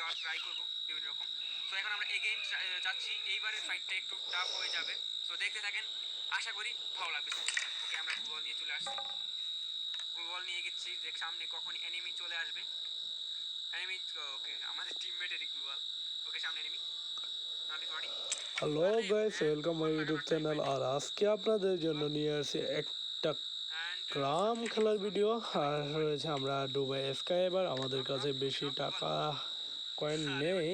দেওয়ার ট্রাই করবো বিভিন্ন রকম। তো এখন আমরা এগেইন যাচ্ছি, এইবারের ফাইটটা একটু টাফ হয়ে যাবে, তো দেখতে থাকেন, আশা করি ভালো লাগবে। ওকে আমরা গ্লু বল নিয়ে চলে আসছি, গ্লু বল নিয়ে গেছি যে সামনে কখন এনিমি চলে আসবে। এনিমি ওকে আমাদের টিমমেটেরই গ্লু বল। ওকে সামনে enemy. Hello guys, welcome my YouTube channel. আর আজকে আপনাদের জন্য নিয়ে আসছি একটা ক্রাম খেলার ভিডিও। আর রয়েছে আমরা দুবাই স্কাই। এবার আমাদের কাছে বেশি টাকা কয়েন নেই,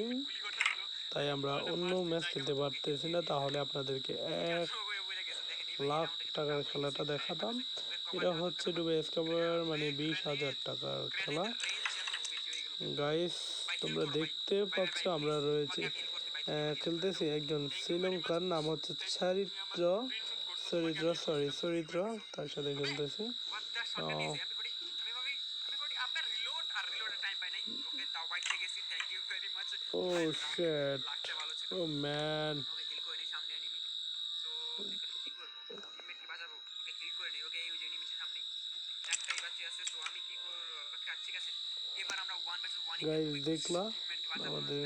তাই আমরা অন্য ম্যাচ খেলতে পারতেছি না। তাহলে আপনাদেরকে 1,00,000 টাকার খেলাটা দেখাতাম। এটা হচ্ছে দুবাই স্কাইবার, মানে 20,000 টাকার খেলা। গাইস তোমরা দেখতে পাচ্ছ আমরা রয়েছে খেলতেছি একজন শ্রীলঙ্কার, নাম হচ্ছে চরিত্র, তার সাথে খেলতেছি। ও শিট, ও ম্যান, গাইস দেখলা আমাদের,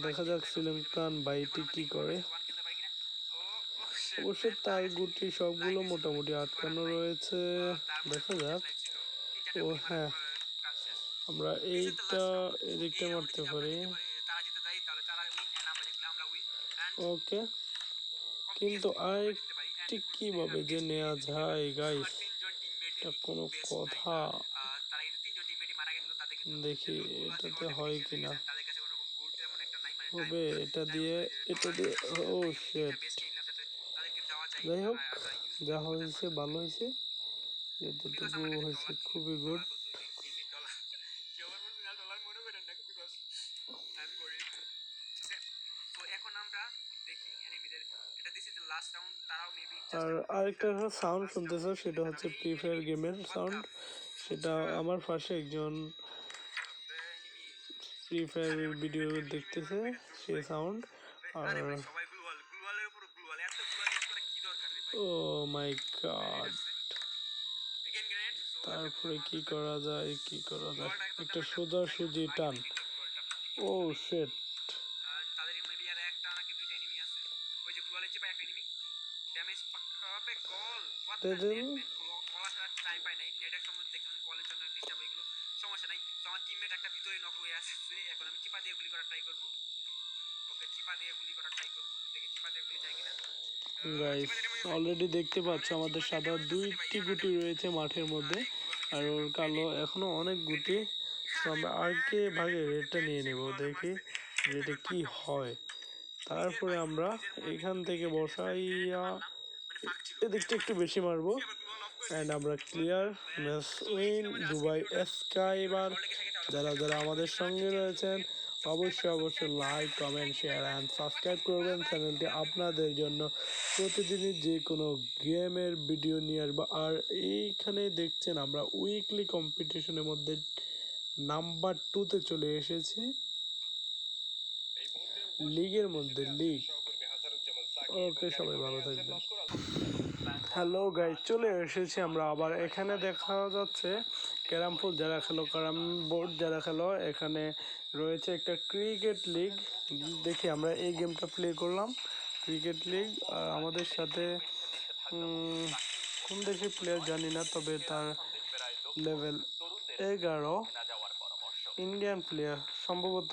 দেখা যাক শ্রীলঙ্কান বাইটি কি করে। অবশ্যই তার গুটি সবগুলো মোটামুটি আটকানো রয়েছে, দেখা যাক। ও হ্যাঁ, আমরা এইটা এদিকটা মারতে পারি। ওকে, কিন্তু আরেকটি কিভাবে যে নেওয়া যায় গাইস, এটা কোনো কথা। দেখি এটাতে হয় কিনা, হবে এটা দিয়ে। ও শিট, যাই হোক, যা হয়েছে ভালো হয়েছে, যতটুকু হয়েছে খুবই গুড। আর আরেকটা সাউন্ড শুনতেছো, সেটা হচ্ছে ফ্রি ফায়ার গেমের সাউন্ড। সেটা আমার পাশে একজন ফ্রি ফায়ার ভিডিও দেখতেছে, সে সাউন্ড। আর ও মাই গড, তারপরে কি করা যায়, একটা সোজাসুজি টান। ও শিট, গাইস অলরেডি দেখতে পাচ্ছ আমাদের সাদা 2টি গুটি রয়েছে মাঠের মধ্যে, আর ওর কালো এখনো অনেক গুটি। আমরা আর কে ভাগে রেডটা নিয়ে নেব, দেখি রেডে কি হয়। তারপরে আমরা এখান থেকে বসাইয়া এদিকটা একটু বেশি মারবো, অ্যান্ড আমরা clear, match win, Dubai sky. এবার যারা যারা আমাদের সঙ্গে রয়েছেন অবশ্যই like, comment, share and subscribe করবেন চ্যানেলটি। আপনাদের জন্য প্রতিদিনই যে কোনো গেমের ভিডিও নিয়ে আসবো। আর এইখানে দেখছেন আমরা উইকলি কম্পিটিশনের মধ্যে নাম্বার 2-তে চলে এসেছি, লিগের মধ্যে লিগ। ওকে, সবাই ভালো থাকবেন। হ্যালো গাইস, চলে এসেছি আমরা আবার। এখানে দেখা যাচ্ছে ক্যারাম ফুল যারা খেলো, ক্যারাম বোর্ড যারা খেলো, এখানে রয়েছে একটা ক্রিকেট লিগ। দেখি আমরা এই গেমটা প্লে করলাম, ক্রিকেট লিগ। আর আমাদের সাথে কোন দেশের প্লেয়ার জানি না, তবে তার লেভেল 11, ইন্ডিয়ান প্লেয়ার সম্ভবত।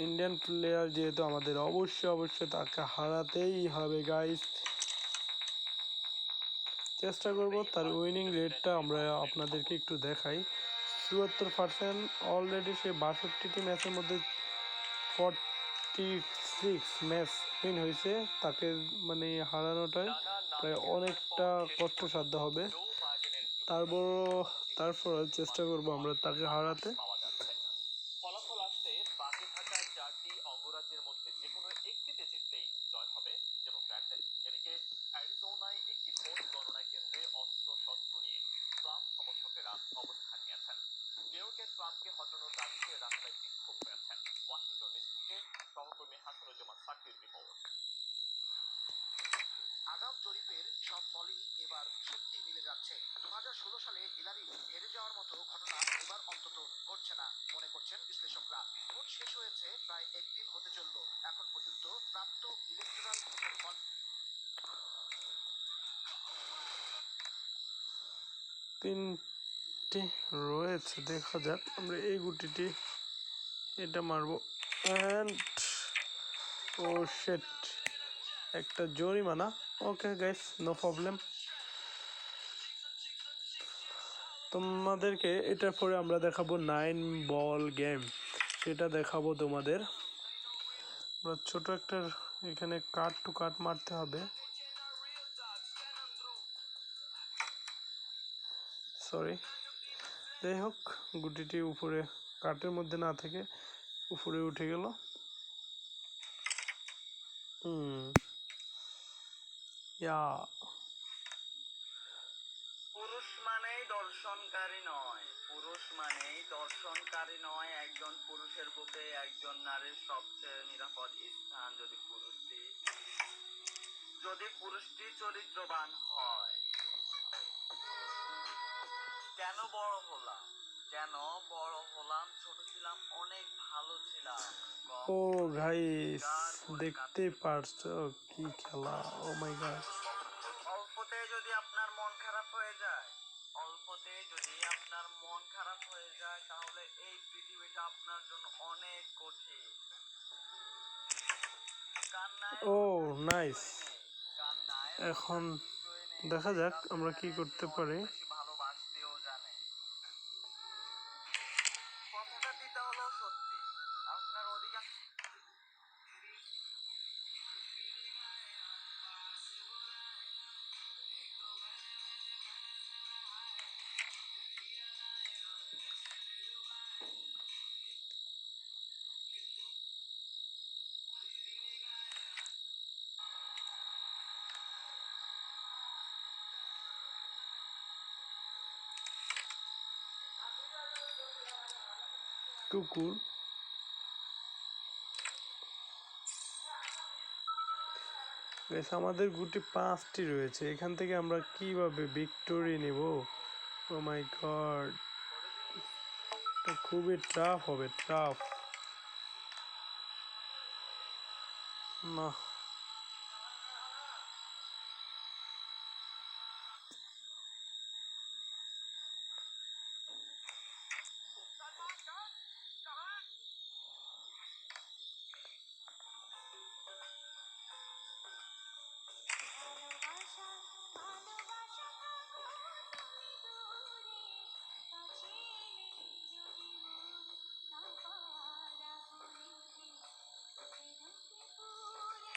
ইন্ডিয়ান প্লেয়ার যেহেতু, আমাদের অবশ্যই তাকে হারাতেই হবে গাইস। চেষ্টা করব তার উইনিং রেটটা আমরা আপনাদেরকে একটু দেখাই। 74%, অলরেডি সে 62টি ম্যাচের মধ্যে 46 ম্যাচ উইন হয়েছে। তাকে মানে হারানোটাই প্রায় অনেকটা কষ্টসাধ্য হবে। তারপর চেষ্টা করব আমরা তাকে হারাতে। ফলাফল আসতে বাকি থাকা 4টি অঙ্গরাজ্যের মধ্যে যে কোনো একটিতে জিতলেই জয় হবে ডেমোক্র্যাটদের। এদিকে অ্যারিজোনায় একটি ভোট গণনা কেন্দ্রে অস্ত্র-শস্ত্র নিয়ে ট্রাম্প সমর্থকেরা অবস্থান নিয়েছেন। নিউইয়র্কে ট্রাম্পকে হটানোর দাবিতে রাস্তায় বিক্ষোভ হয়েছেন। ওয়াশিংটন ডিসি থেকে সহকর্মী হাসানুজ্জামান সাকির রিপোর্ট। আগাম জরিপের সব ফলই এবার সত্যি মিলে যাচ্ছে। 2016 সালে হিলারি হেরে যাওয়ার মতো ঘটনা এবার অন্তত ঘটছে 3টি রয়েছে, দেখা যাক। আমরা এই গুটিটি এটা মারবো অ্যান্ড ও শিট, একটা জরিমানা। Okay guys, no problem. তোমাদেরকে এটার পরে আমরা দেখাবো 9 বল গেম, সেটা দেখাবো তোমাদের। আমরা ছোট একটা এখানে কাট টু কাট মারতে হবে, সরি। যাই হোক, গুটিটি উপরে কাটের মধ্যে না থেকে উপরে উঠে গেল। ইয়া পুরুষ মানেই দর্শনকারী নয়, পুরুষ মানেই দর্শনকারী নয়। একজন পুরুষের বুকে একজন নারীর সবচেয়ে নিরাপদ স্থান যদি পুরুষটি চরিত্রবান হয়। কেন বড় হলাম, ছোট ছিলাম, অনেক ভালো ছিলাম। ও গাইস, দেখতে পারছো কি খেলা? ও মাই গড। অল্পতে যদি আপনার মন খারাপ হয়ে যায়, তাহলে এই পৃথিবীটা আপনার জন্য অনেক কঠিন। ও নাইস। এখন দেখা যাক আমরা কি করতে পারি। ভালোবাসতেও জানে। কথাটা দিতে হলো সত্যি, আপনার অধিকার। কুকুর, গাইস আমাদের গুটি 5টি রয়েছে, এখান থেকে আমরা কিভাবে ভিক্টোরি নেব? ও মাই গড, এটা খুবই টাফ হবে, টাফ না।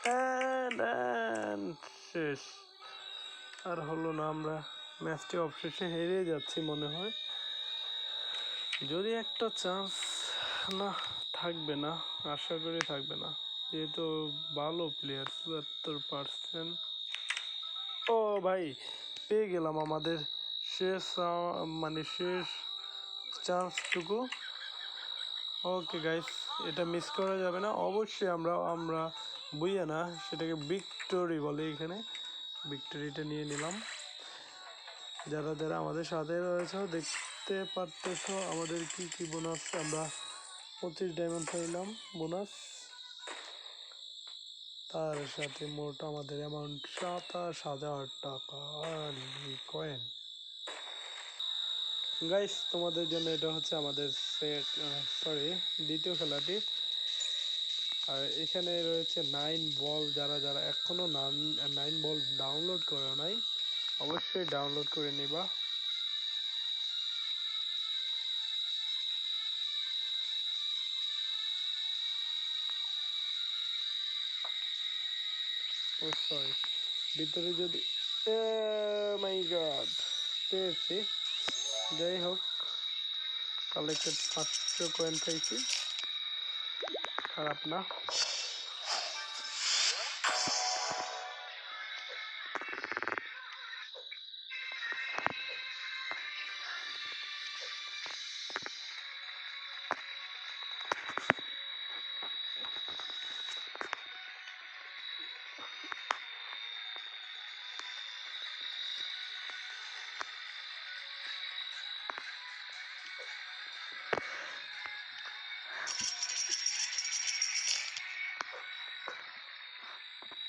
And শেষ, আর হলো না। আমরা ম্যাচটি অবশেষে হেরে যাচ্ছি মনে হয়। যদি একটা চান্স না থাকবে না, আশা করি থাকবে না, যেহেতু ভালো প্লেয়ার 74%। ও ভাই, পেয়ে গেলাম আমাদের শেষ শেষ চান্সটুকু। ওকে গাইস, এটা মিস করা যাবে না অবশ্যই। আমরা বুইয়া না, সেটাকে ভিক্টোরি বলে এখানে। ভিক্টোরিটা নিয়ে নিলাম। যারা যারা আমাদের সাথে রয়েছে দেখতে পারতেছো আমাদের কি কি বোনাস। আমরা 25 ডায়মন্ড পাইলাম বোনাস, তার সাথে মোট আমাদের অ্যামাউন্ট 27,000 টাকা কয়েন। গাইস, তোমাদের জন্য এটা হচ্ছে আমাদের দ্বিতীয় খেলাটি। আর এখানে রয়েছে 9 বল। যারা যারা এখনো 9 বল ডাউনলোড করা নাই, অবশ্যই ডাউনলোড করে নিবা। ও সরি, ভিতরে যদি মাই গড পেয়েছি। যাই হোক, কালেক্টেড 500 কয়েন পাইছি, খারাপ না।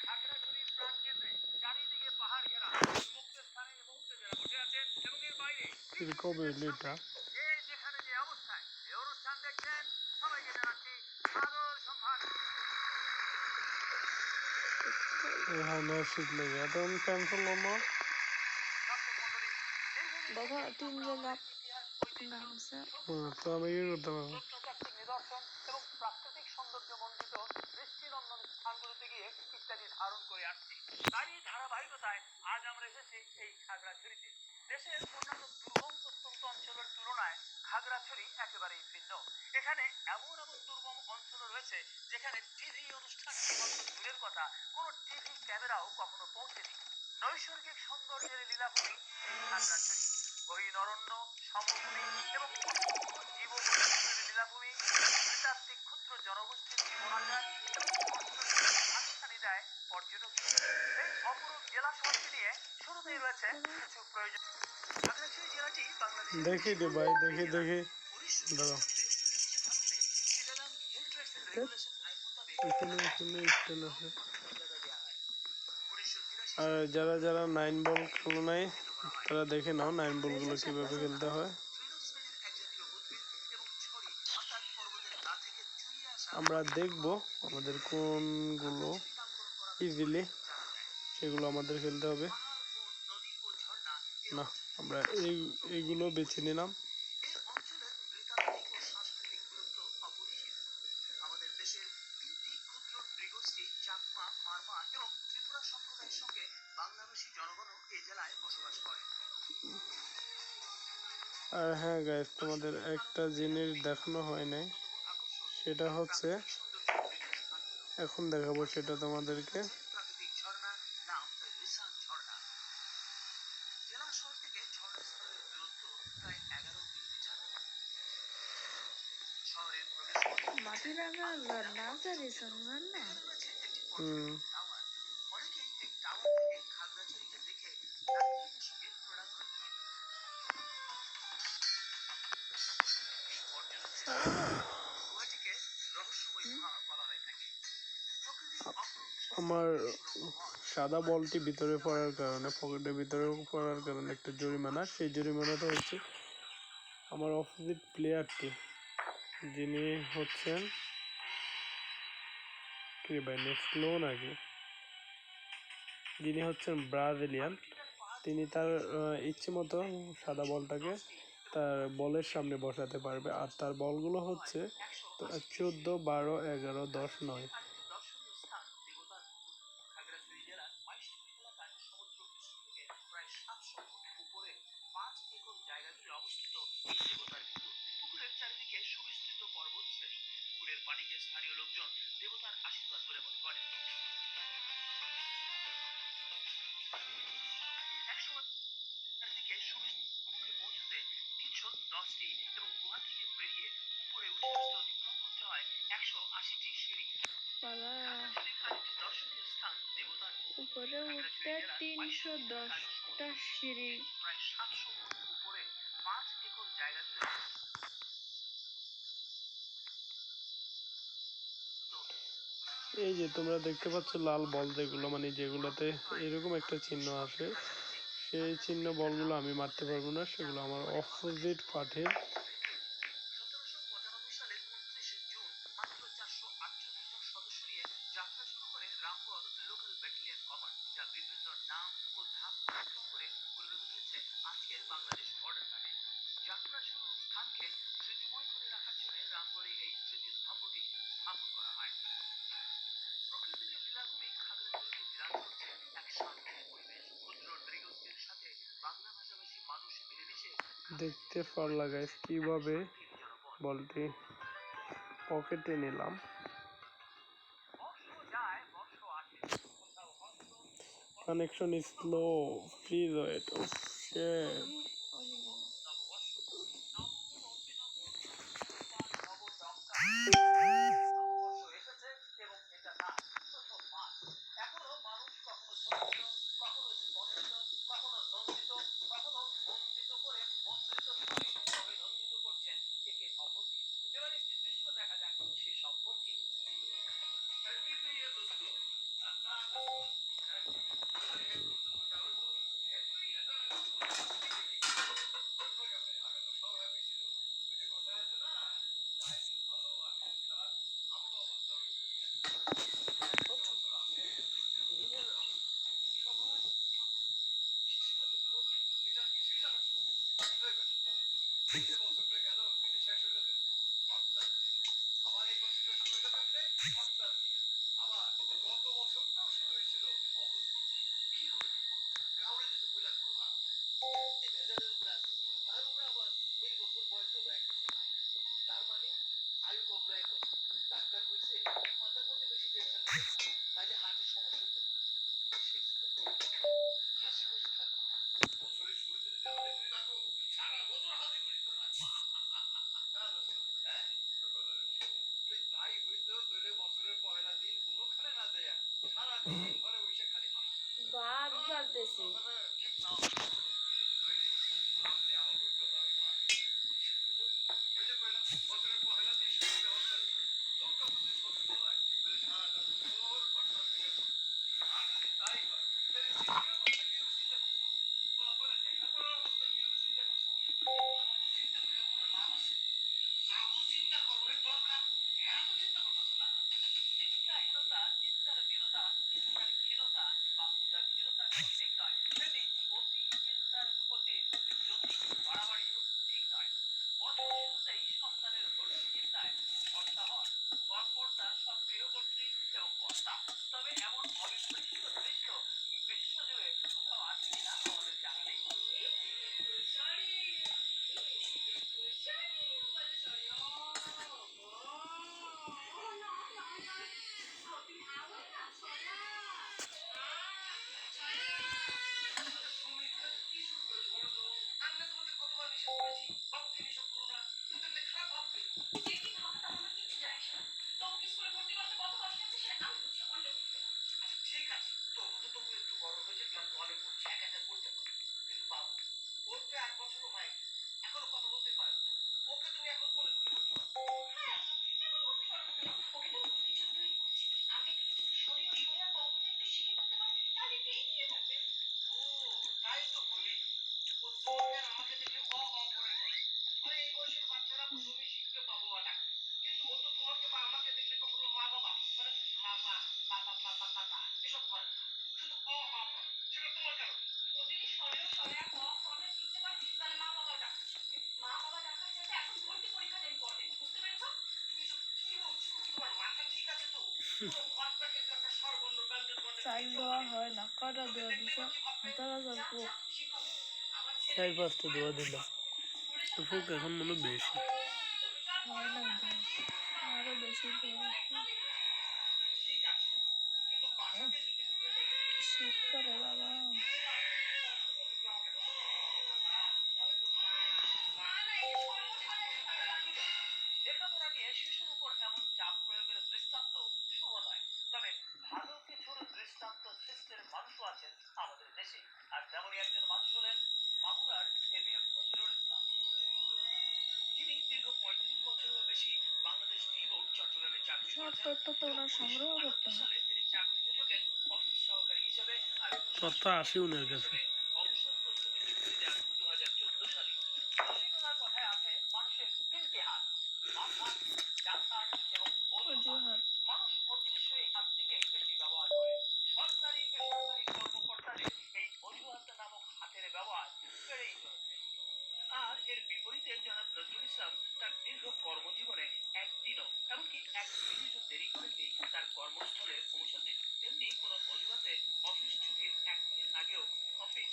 খাগড়াছড়ির প্রাণকেন্দ্রে চারিদিকে পাহাড় ঘেরা, উন্মুক্ত স্থানে এই মুহূর্তে যারা বসে আছেন এবং এর বাইরে কিরে কবে হলো এটা? যেখানে যে অবস্থায় এই অনুষ্ঠান দেখছেন সবাইকে জানাচ্ছি সাদর সম্মান। এখানে শীত লেগে এত টেনশন না। দেখো তিনজন গামছা তো আমি কি করতে পারবো? প্রত্নতাত্ত্বিক নিদর্শন এবং প্রাকৃতিক সৌন্দর্য মণ্ডিত দৃষ্টিনন্দন স্থানগুলোতে গিয়ে ইত্যাদি ধারণ করে আসছি। তারই ধারাবাহিকতায় আজ আমরা এসেছি এই খাগড়াছড়িতে। দেশের অন্যান্য দুর্গম প্রত্যন্ত অঞ্চলের তুলনায় খাগড়াছড়ি একেবারেই ভিন্ন। এখানে এমন এমন দুর্গম অঞ্চল রয়েছে যেখানে টিভি অনুষ্ঠান অন্তত দূরের কথা, কোনো টিভি ক্যামেরাও কখনো পৌঁছেনি। নৈসর্গিক সৌন্দর্যের লীলাভূমি এই খাগড়াছড়ি। গহীন অরণ্য, সমভূমি এবং অসংখ্য জীববৈচিত্র্যের লীলাভূমি, নৃতাত্ত্বিক ক্ষুদ্র জনগোষ্ঠীর জীবনাচার এবং অর্থনীতির হাতছানি দেয় পর্যটকদের। এই অপরূপ জেলা শহরটি নিয়ে শুরুতেই রয়েছে কিছু প্রয়োজন। খাগড়াছড়ি জেলাটি বাংলাদেশের দেখি রে ভাই, দেখি দেখি দাঁড়াও। এখানে এখানে স্ট্যান্ড আছে। আর যারা যারা 9 বল খেলো নাই তারা দেখে নাও 9 বলগুলো কিভাবে খেলতে হয়। আমরা দেখবো আমাদের কোনগুলো ইজিলি সেগুলো আমাদের খেলতে হবে না। আমরা এইগুলো বেছে নিলাম। আমাদের দেশের 3টি ক্ষুদ্র নৃগোষ্ঠী চাকমা, মারমা এবং ত্রিপুরা সম্প্রদায়ের সঙ্গে বাংলাভাষী জনগণও এই জেলায় বসবাস করে। আর হ্যাঁ গাইস, তোমাদের একটা জিনিস দেখানো হয় নাই, সেটা হচ্ছে এখন দেখাবো সেটা তোমাদেরকে। প্রাকৃতিক ঝর্ণা নাম রিসাং ঝর্ণা। জেলা শহর থেকে ঝর্ণাস্থলের দূরত্ব প্রায় 11 কিলোমিটার। শহরের প্রবেশপথে মাটি রাঙা ঝর্ণা আছে না রয়েছে একটি পর্যটন টাওয়ার। অনেকেই এই টাওয়ার থেকে খাগড়াছড়িকে দেখে প্রাকৃতিকের সঙ্গে প্রণাম করে থাকেন। এই পর্যটন গুহাটিকে রহস্যময় গুহা বলা হয়ে থাকে। প্রকৃতির অপরূপ আমার সাদা বলটি ভিতরে পড়ার কারণে, পকেটের ভিতরে পড়ার কারণে একটা জরিমানা, সেই জরিমানাটা হচ্ছে আমার অপোজিট প্লেয়ারটি, যিনি হচ্ছেন কি ভাই নেক্সট লো নাকি, যিনি হচ্ছেন ব্রাজিলিয়ান, তিনি তার ইচ্ছে মতো সাদা বলটাকে তার বলের সামনে বসাতে পারবে। আর তার বলগুলো হচ্ছে 14, 12, 11, 10, 9। দর্শনীয় স্থান দেবতার পুকুর। খাগড়াছড়ি জেলার মাইশপুর এলাকায় সমুদ্র পৃষ্ঠ থেকে প্রায় 700 ফুট উপরে 5 একর জায়গা জুড়ে অবস্থিত এই দেবতার পুকুর। পুকুরের চারিদিকে সুবিস্তৃত পর্বত শ্রেণী। পুকুরের পানিকে স্থানীয় লোকজন দেবতার আশীর্বাদ বলে মনে করে। একসময় চারিদিকে সুবিস্তৃত পৌঁছতে 310টি এবং গুহা থেকে বেরিয়ে উপরে উঠে আসতে অতিক্রম করতে হয় 180টি সিঁড়ি। বাবা খাগড়াছড়ির আরেকটি দর্শনীয় স্থান দেবতার পুকুর। উপরে উঠতে 310টা সিঁড়ি। প্রায় 700 ফুট উপরে 5 একর জায়গা জুড়ে এই যে তোমরা দেখতে পাচ্ছ লাল বল যেগুলো, মানে যেগুলোতে এরকম একটা চিহ্ন আছে, সেই চিহ্ন বলগুলো আমি মারতে পারবো না, সেগুলো আমার অপোজিট পার্টির। 1795 সালের 29 জুন মাত্র 448 জন সদস্য নিয়ে যাত্রা শুরু করে রামগড় লোকাল ব্যাটালিয়ন কমান্ড, যা বিভিন্ন নাম ও ধাপ অতিক্রম করে পরিণত হয়েছে আজকের বাংলাদেশ বর্ডার গার্ডে। যাত্রা শুরুর স্থানকে স্মৃতিময় করে রাখার জন্য রামগড়ে এই স্মৃতিস্তম্ভটি স্থাপন করা হয়। প্রকৃতির লীলাভূমি খাগড়াছড়িতে বিরাজ করছে এক শান্তির পরিবেশ। ক্ষুদ্র নৃগোষ্ঠীর সাথে বাংলা ভাষাভাষী মানুষ মিলেমিশে দেখতে পারলা গাইস কিভাবে বলটি পকেটে নিলাম। বর্ষ যায় বর্ষ আসে, কোথাও হস্ত connection is slow, please wait. Oh shit, নববর্ষ নব অভিনব নবটঙ্কা নববর্ষ এসেছে এবং এটা তার প্রথম মাস। এখনো মানুষ কখনো শোষিত, কখনো স্পন্দিত, কখনো নন্দিত, কখনো বঞ্চিত করে বঞ্চিত অভিনন্দিত করছেন একে অপরকে। এবার একটি দৃশ্য দেখা যাক সে সম্পর্কে। ভাত বাড়তেছি। চিন্তাহীনতা, চিন্তার হীনতা, চিন্তার ক্ষীণতা বা উদাসীনতা যেমন ঠিক নয়, তেমনি অতি চিন্তার ক্ষতির জ্যোতি বাড়াবাড়িও ঠিক নয়। বছর শুরুতেই সন্তানের ভর্তি চিন্তায় কর্তা হন গড়পড়তা সব গৃহকর্ত্রী এবং কর্তা। তবে এমন অবিশ্বাস্য দৃশ্য বিশ্বজুড়ে কোথাও আছে কিনা আমাদের জানা নেই। ঠিক আছে, তবু তো তবু একটু বড় হয়েছে, ক্লাস ওয়ানে পড়ছে, একা একা করতে পারে। কিন্তু বাবু, ওর তো 1 বছরও হয়নি, এখনো কথা বলতে পারে না। ওকে তুমি এখন কোলে তুলে ভর্তি করো। ও, তাই তো বলি, ও তোমাকে আর আমাকে দেখলে অ অ করে করে। আরে এই বয়সের বাচ্চারা প্রথমেই শিখবে বাবা মা ডাকে। কিন্তু ও তো তোমাকে বা আমাকে দেখলে কখনো মা বাবা মানে মামা বাবা বাবা বাবা এসব করে না। শুধু অ অ করে। সেটা তোমার কারণ। ও যদি স্বরেও স্বরে এক অ ফর্মে শিখতে পারে তাহলে মা বাবা ডাকে। মা বাবা ডাকার চাইতে এখন ভর্তি পরীক্ষাটা ইম্পর্টেন্ট, বুঝতে পেরেছো? তুমি এসব কি বলছো? তোমার মাথা ঠিক আছে তো? পুরো ঘরটাকে তো একটা স্বরবর্ণ ব্যঞ্জন বর্ণে চাল দেওয়া হয় না, কটা দেওয়া দিছে? হাজার হাজার পোক। 4-5টা দোয়া দিলাম, তো ফুক এখন মনে হয় বেশি। হয় না তো, আরো বেশি দেওয়া উচিত। শীত করে বাবা। লেখাপড়া নিয়ে শিশুর উপর এমন চাপ প্রয়োগের দৃষ্টান্ত শুভ নয়। তবে ভালো কিছুর দৃষ্টান্ত সৃষ্টির মানুষও আছেন আমাদের দেশে। আর তেমনই একজন মানুষ হলেন মাগুরার এবিএম নজরুল ইসলাম, যিনি দীর্ঘ 35 বছরেরও বেশি বাংলাদেশ টি বোর্ড চট্টগ্রামে চাকরি সব করেছেন। তথ্য তো ওনার সংগ্রহ করতে 1978 হয়। সালে তিনি চাকরিতে ঢোকেন অফিস সহকারী হিসেবে আর তথ্য আসি ওনার কাছে। অবসর প্রস্তুতি চুক্তি দেন 2014 সালে। রসিকতার কথায় আছে মানুষের 3টি হাত, বাম হাত, ডান হাত এবং অজুহাত। অজুহাত। মানুষ অদৃশ্য এই হাতটিকেই বেশি ব্যবহার করে। সরকারি বেসরকারি কর্মকর্তাদের এই অজুহাত নামক হাতের ব্যবহার বেড়েই চলেছে। আর এর বিপরীতে জনাব নজরুল ইসলাম তার দীর্ঘ কর্মজীবনে একদিনও এমনকি 1 মিনিটও দেরি করেননি তার কর্মস্থলে পৌঁছাতে। তেমনি কোনো অজুহাতে অফিস ছুটির 1 মিনিট আগেও অফিস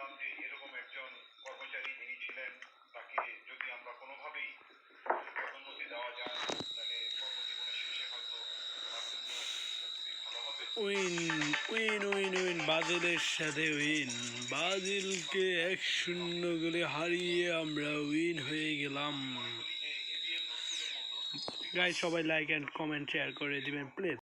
চাচ্ছিলাম যে এরকম একজন কর্মচারী যিনি ছিলেন তাকে যদি আমরা কোনোভাবেই পদোন্নতি দেওয়া যায় তাহলে কর্মজীবনের শেষে হয়তো তার জন্য এটা খুবই ভালো হবে। উইন উইন উইন উইন ব্রাজিলের সাথে উইন, ব্রাজিলকে 1-0 গোলে হারিয়ে আমরা উইন হয়ে গেলাম। বলি যে এবিএম নজরুলের মতো গাইস সবাই লাইক এন্ড কমেন্ট শেয়ার করে দিবেন প্লিজ।